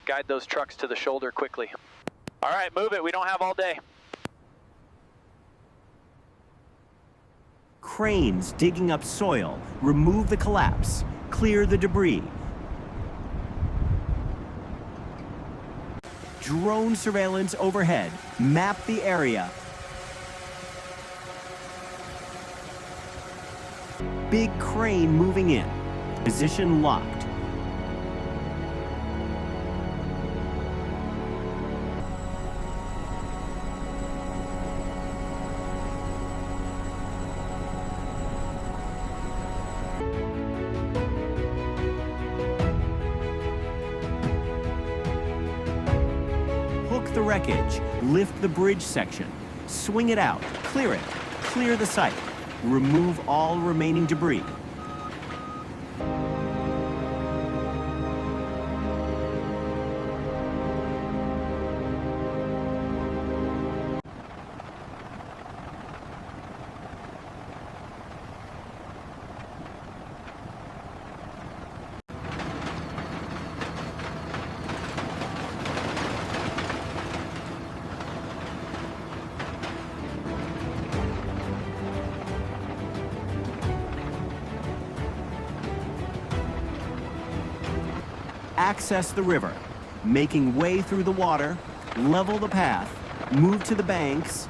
guide those trucks to the shoulder quickly. All right, move it. We don't have all day. Cranes digging up soil, remove the collapse, clear the debris. Drone surveillance overhead, map the area. Big crane moving in, position locked. Hook the wreckage, lift the bridge section, swing it out, clear it, clear the site, remove all remaining debris. Access the river, making way through the water, level the path, move to the banks.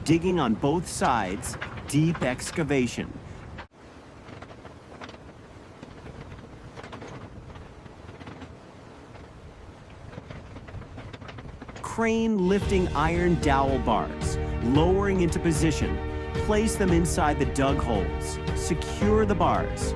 Digging on both sides, deep excavation. Crane lifting iron dowel bars, lowering into position. Place them inside the dug holes. Secure the bars.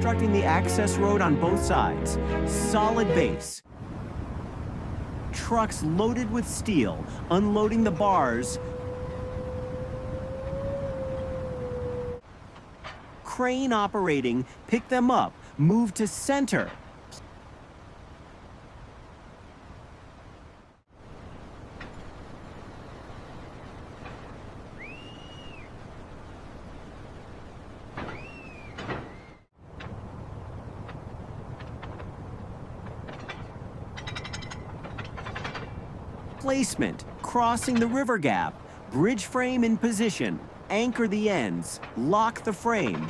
Constructing the access road on both sides. Solid base. Trucks loaded with steel, unloading the bars. Crane operating, pick them up, move to center. Placement, crossing the river gap, bridge frame in position, anchor the ends, lock the frame.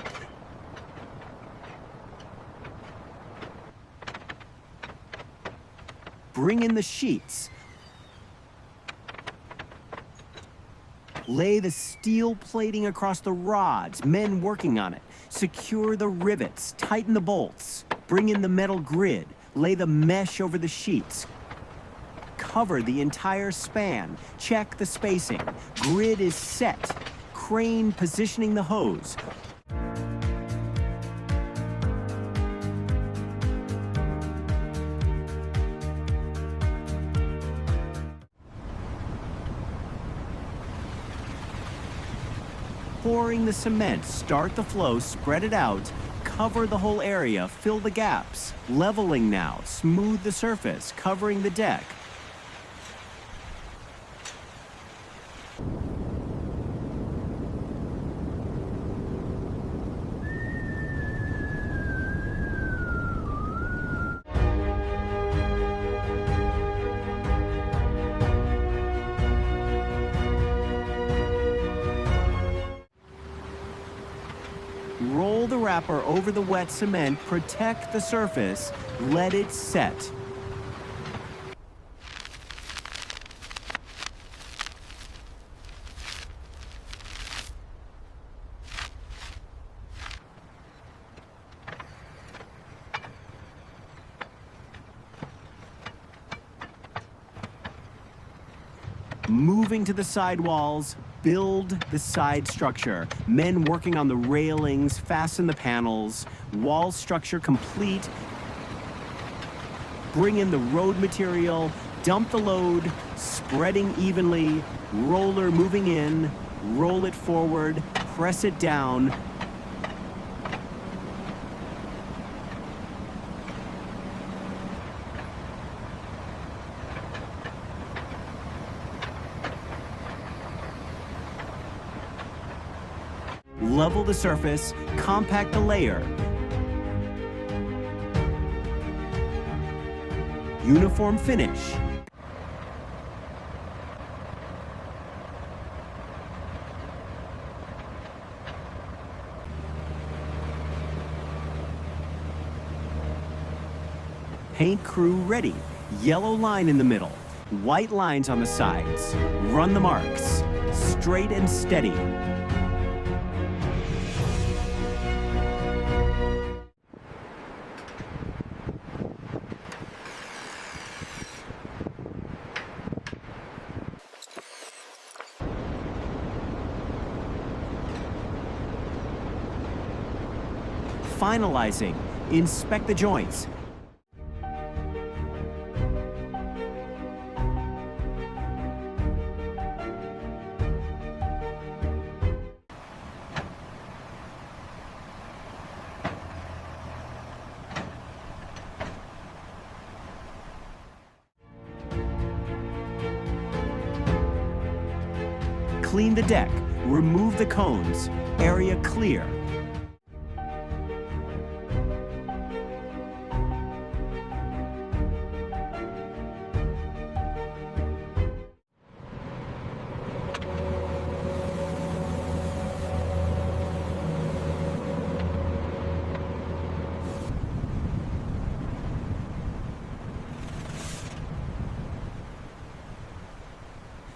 Bring in the sheets. Lay the steel plating across the rods, men working on it. Secure the rivets, tighten the bolts. Bring in the metal grid, lay the mesh over the sheets. Cover the entire span. Check the spacing. Grid is set. Crane positioning the hose. Pouring the cement. Start the flow, spread it out. Cover the whole area, fill the gaps. Leveling now. Smooth the surface, covering the deck. wrapper over the wet cement, protect the surface, let it set. Moving to the sidewalls, build the side structure. Men working on the railings, fasten the panels, wall structure complete. Bring in the road material, dump the load, spreading evenly, roller moving in, roll it forward, press it down. Level the surface, compact the layer. Uniform finish. Paint crew ready. Yellow line in the middle. White lines on the sides. Run the marks. Straight and steady. Finalizing. Inspect the joints. Clean the deck. Remove the cones. Area clear.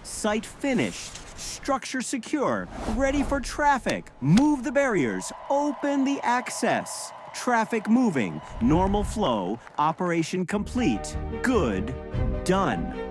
Site finished. Structure secure. Ready for traffic. Move the barriers. Open the access. Traffic moving. Normal flow. Operation complete. Good. Done.